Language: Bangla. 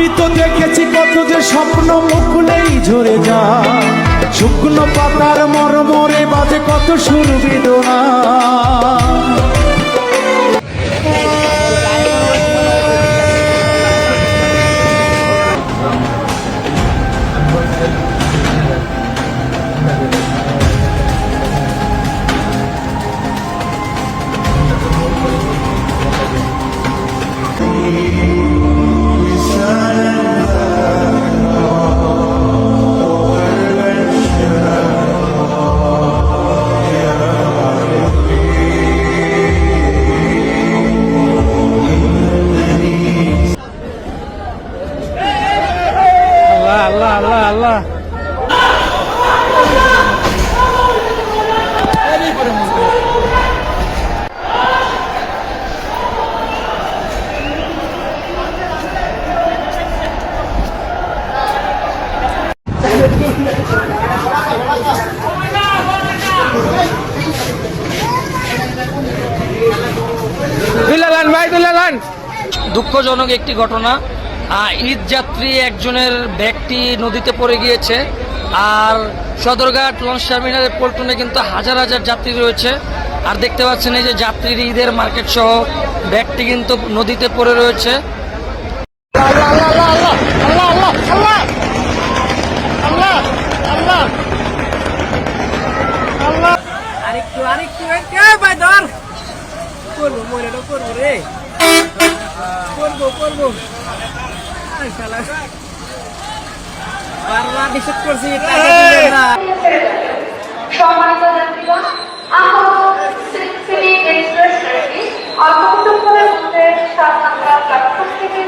আমি তো দেখেছি কত যে স্বপ্ন মুখলেই ঝরে যায়, শুকনো পাতার মরমরে বাজে কত সুর বেদনা। আল্লাহ আল্লাহ আল্লাহ দুঃখজনক একটি ঘটনা। ঈদ যাত্রী একজনের ব্যাগটি নদীতে পড়ে গিয়েছে। আর সদরঘাট লঞ্চ টার্মিনালের পল্টনে কিন্তু হাজার হাজার যাত্রী রয়েছে। আর দেখতে পাচ্ছেন এই যে যাত্রীর ঈদের মার্কেট সহ ব্যাগটি কিন্তু নদীতে পড়ে রয়েছে। সম্মানিত যাত্রীগণ, সিলেট এক্সপ্রেস সার্ভিস অল্প মধ্যে 7 নম্বর প্ল্যাটফর্ম থেকে